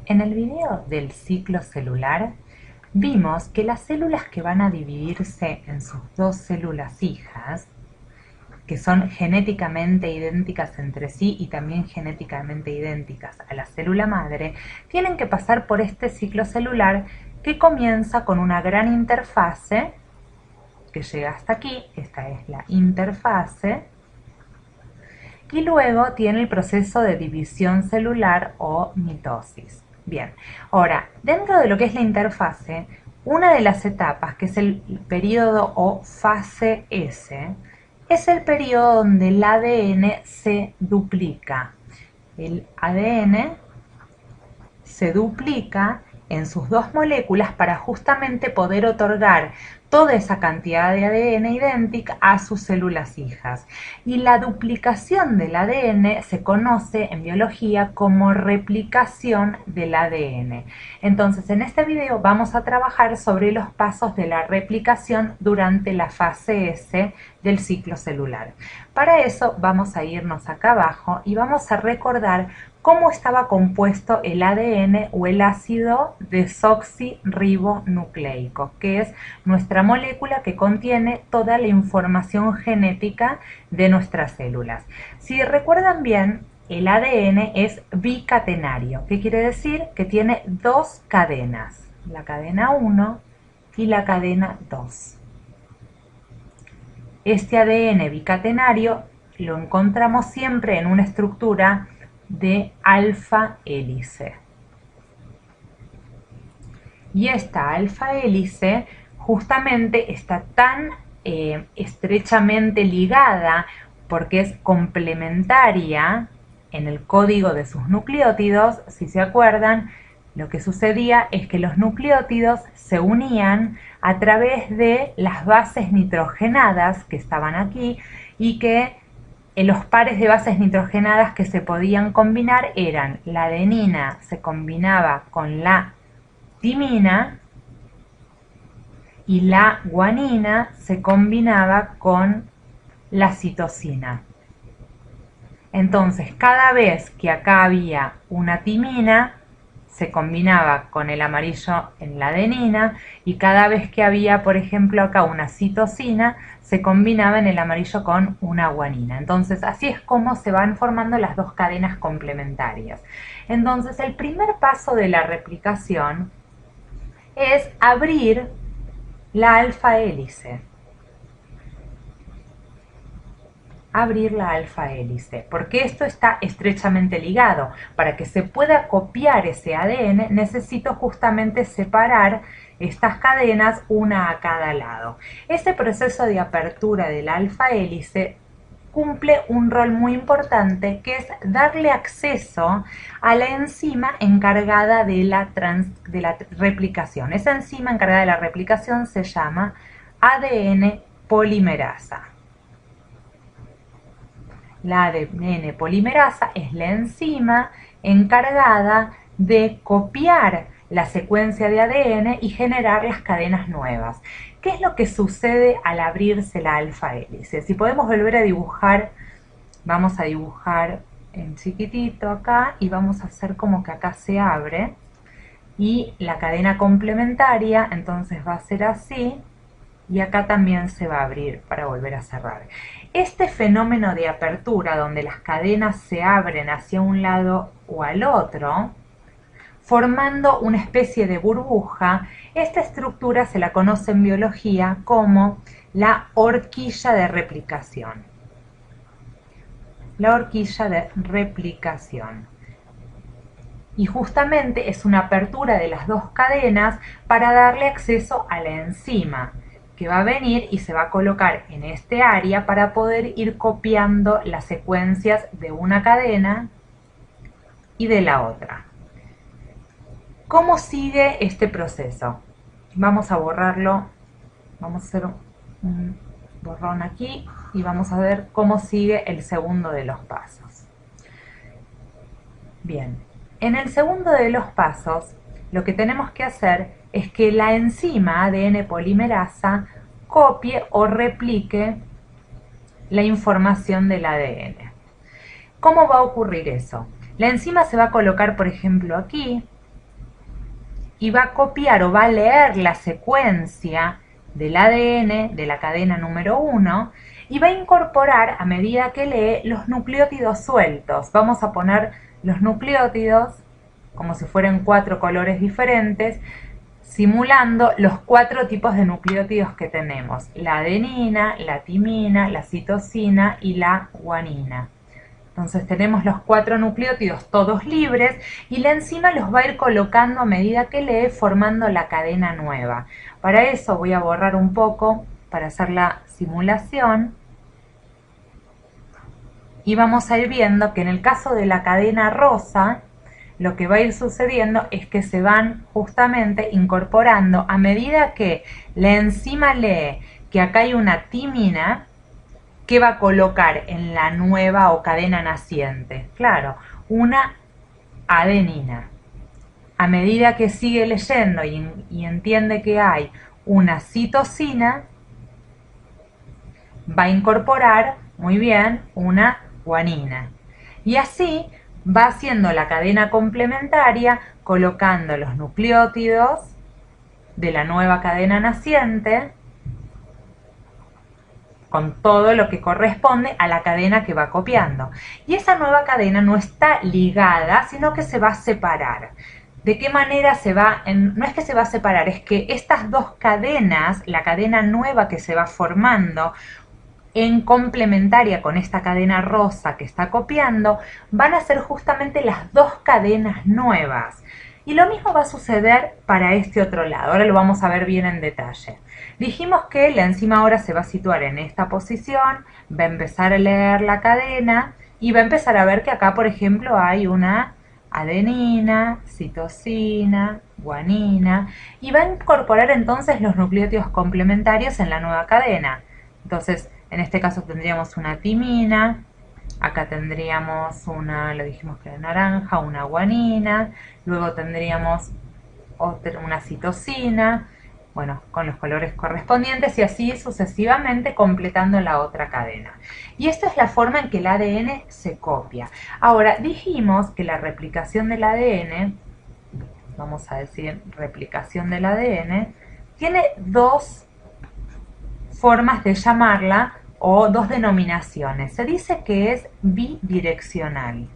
En el video del ciclo celular vimos que las células que van a dividirse en sus dos células hijas, que son genéticamente idénticas entre sí y también genéticamente idénticas a la célula madre, tienen que pasar por este ciclo celular que comienza con una gran interfase que llega hasta aquí, esta es la interfase, y luego tiene el proceso de división celular o mitosis. Bien, ahora, dentro de lo que es la interfase, una de las etapas, que es el periodo o fase S, es el periodo donde el ADN se duplica. El ADN se duplica en sus dos moléculas para justamente poder otorgar toda esa cantidad de ADN idéntica a sus células hijas. Y la duplicación del ADN se conoce en biología como replicación del ADN. Entonces, en este video vamos a trabajar sobre los pasos de la replicación durante la fase S del ciclo celular. Para eso vamos a irnos acá abajo y vamos a recordar cómo estaba compuesto el ADN o el ácido desoxirribonucleico, que es nuestra molécula que contiene toda la información genética de nuestras células. Si recuerdan bien, el ADN es bicatenario, que quiere decir que tiene dos cadenas, la cadena 1 y la cadena 2. Este ADN bicatenario lo encontramos siempre en una estructura de alfa hélice. Y esta alfa hélice justamente está tan estrechamente ligada porque es complementaria en el código de sus nucleótidos. Si se acuerdan, lo que sucedía es que los nucleótidos se unían a través de las bases nitrogenadas que estaban aquí y que los pares de bases nitrogenadas que se podían combinar eran la adenina se combinaba con la timina y la guanina se combinaba con la citosina. Entonces, cada vez que acá había una timina, se combinaba con el amarillo en la adenina, y cada vez que había, por ejemplo, acá una citosina, se combinaba en el amarillo con una guanina. Entonces, así es como se van formando las dos cadenas complementarias. Entonces, el primer paso de la replicación es abrir la alfa hélice. Abrir la alfa hélice, porque esto está estrechamente ligado. Para que se pueda copiar ese ADN, necesito justamente separar estas cadenas una a cada lado. Este proceso de apertura del alfa hélice cumple un rol muy importante, que es darle acceso a la enzima encargada de la replicación. Esa enzima encargada de la replicación se llama ADN polimerasa. La ADN polimerasa es la enzima encargada de copiar la secuencia de ADN y generar las cadenas nuevas. ¿Qué es lo que sucede al abrirse la alfa hélice? Si podemos volver a dibujar, vamos a dibujar en chiquitito acá y vamos a hacer como que acá se abre y la cadena complementaria entonces va a ser así, y acá también se va a abrir para volver a cerrar. Este fenómeno de apertura, donde las cadenas se abren hacia un lado o al otro, formando una especie de burbuja, esta estructura se la conoce en biología como la horquilla de replicación. La horquilla de replicación. Y justamente es una apertura de las dos cadenas para darle acceso a la enzima, que va a venir y se va a colocar en este área para poder ir copiando las secuencias de una cadena y de la otra. ¿Cómo sigue este proceso? Vamos a borrarlo, vamos a hacer un borrón aquí y vamos a ver cómo sigue el segundo de los pasos. Bien, en el segundo de los pasos, lo que tenemos que hacer es que la enzima ADN polimerasa copie o replique la información del ADN. ¿Cómo va a ocurrir eso? La enzima se va a colocar, por ejemplo, aquí, y va a copiar o va a leer la secuencia del ADN de la cadena número 1 y va a incorporar a medida que lee los nucleótidos sueltos. Vamos a poner los nucleótidos como si fueran 4 colores diferentes, simulando los 4 tipos de nucleótidos que tenemos: la adenina, la timina, la citosina y la guanina. Entonces tenemos los 4 nucleótidos todos libres y la enzima los va a ir colocando a medida que lee, formando la cadena nueva. Para eso voy a borrar un poco para hacer la simulación y vamos a ir viendo que en el caso de la cadena rosa, lo que va a ir sucediendo es que se van justamente incorporando a medida que la enzima lee que acá hay una timina que va a colocar en la nueva o cadena naciente. Claro, una adenina. A medida que sigue leyendo y entiende que hay una citosina, va a incorporar, muy bien, una guanina. Y así va haciendo la cadena complementaria, colocando los nucleótidos de la nueva cadena naciente con todo lo que corresponde a la cadena que va copiando. Y esa nueva cadena no está ligada, sino que se va a separar. ¿De qué manera se va? No es que se va a separar, es que estas dos cadenas, la cadena nueva que se va formando en complementaria con esta cadena rosa que está copiando, van a ser justamente las dos cadenas nuevas. Y lo mismo va a suceder para este otro lado. Ahora lo vamos a ver bien en detalle. Dijimos que la enzima ahora se va a situar en esta posición, va a empezar a leer la cadena y va a empezar a ver que acá, por ejemplo, hay una adenina, citosina, guanina, y va a incorporar entonces los nucleótidos complementarios en la nueva cadena. Entonces, en este caso tendríamos una timina, acá tendríamos una, lo dijimos que era naranja, una guanina, luego tendríamos una citosina, bueno, con los colores correspondientes y así sucesivamente completando la otra cadena. Y esta es la forma en que el ADN se copia. Ahora, dijimos que la replicación del ADN, vamos a decir replicación del ADN, tiene dos formas de llamarla o dos denominaciones. Se dice que es bidireccional.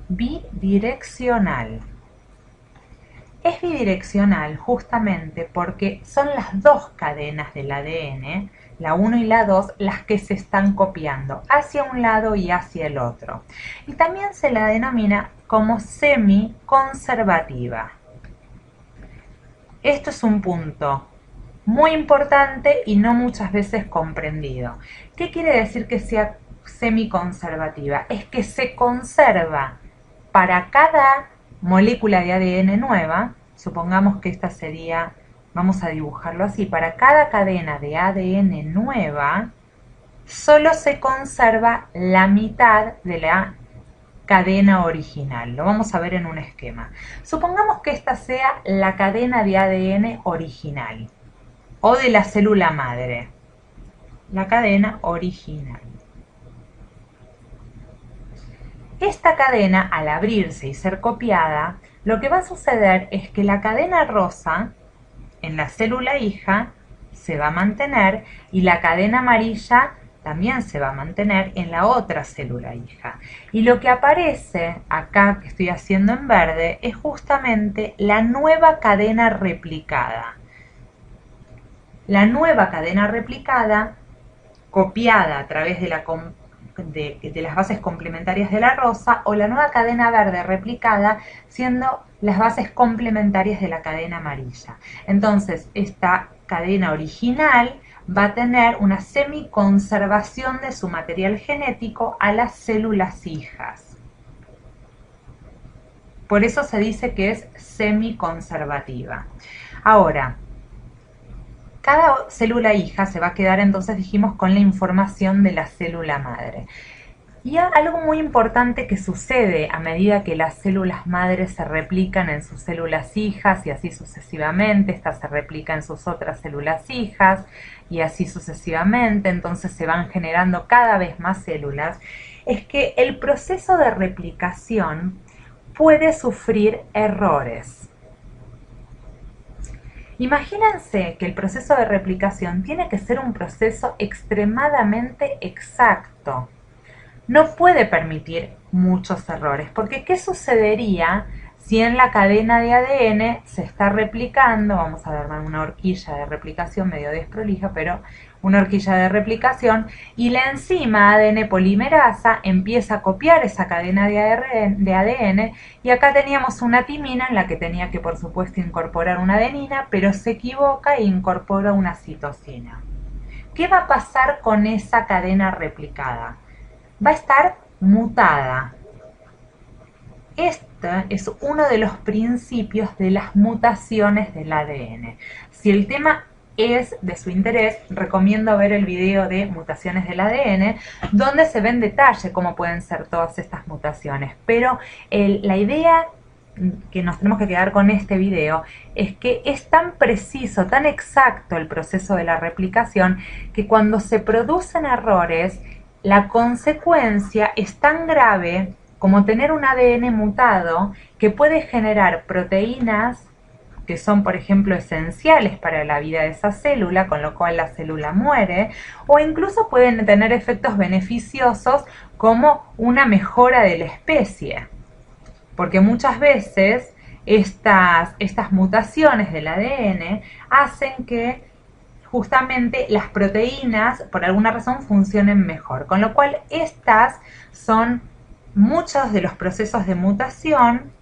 Bidireccional. Es bidireccional justamente porque son las dos cadenas del ADN, la 1 y la 2, las que se están copiando hacia un lado y hacia el otro. Y también se la denomina como semiconservativa. Esto es un punto muy importante y no muchas veces comprendido. ¿Qué quiere decir que sea semiconservativa? Es que se conserva para cada molécula de ADN nueva, supongamos que esta sería, vamos a dibujarlo así, para cada cadena de ADN nueva, solo se conserva la mitad de la cadena original. Lo vamos a ver en un esquema. Supongamos que esta sea la cadena de ADN original o de la célula madre, la cadena original. Esta cadena, al abrirse y ser copiada, lo que va a suceder es que la cadena rosa en la célula hija se va a mantener y la cadena amarilla también se va a mantener en la otra célula hija. Y lo que aparece acá, que estoy haciendo en verde, es justamente la nueva cadena replicada. La nueva cadena replicada, copiada a través de las bases complementarias de la rosa, o la nueva cadena verde replicada siendo las bases complementarias de la cadena amarilla. Entonces, esta cadena original va a tener una semiconservación de su material genético a las células hijas. Por eso se dice que es semiconservativa. Ahora, cada célula hija se va a quedar, entonces dijimos, con la información de la célula madre. Y algo muy importante que sucede a medida que las células madres se replican en sus células hijas y así sucesivamente, esta se replica en sus otras células hijas y así sucesivamente, entonces se van generando cada vez más células, es que el proceso de replicación puede sufrir errores. Imagínense que el proceso de replicación tiene que ser un proceso extremadamente exacto. No puede permitir muchos errores, porque ¿qué sucedería si en la cadena de ADN se está replicando? Vamos a dar una horquilla de replicación medio desprolija, pero una horquilla de replicación, y la enzima ADN polimerasa empieza a copiar esa cadena de ADN, y acá teníamos una timina en la que tenía que por supuesto incorporar una adenina, pero se equivoca e incorpora una citosina. ¿Qué va a pasar con esa cadena replicada? Va a estar mutada. Este es uno de los principios de las mutaciones del ADN. Si el tema es de su interés, recomiendo ver el video de mutaciones del ADN, donde se ve en detalle cómo pueden ser todas estas mutaciones. Pero la idea que nos tenemos que quedar con este video es que es tan preciso, tan exacto el proceso de la replicación, que cuando se producen errores, la consecuencia es tan grave como tener un ADN mutado que puede generar proteínas que son, por ejemplo, esenciales para la vida de esa célula, con lo cual la célula muere, o incluso pueden tener efectos beneficiosos como una mejora de la especie. Porque muchas veces estas mutaciones del ADN hacen que justamente las proteínas por alguna razón funcionen mejor, con lo cual estas son muchos de los procesos de mutación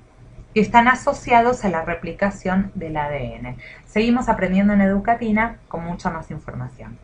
que están asociados a la replicación del ADN. Seguimos aprendiendo en Educatina con mucha más información.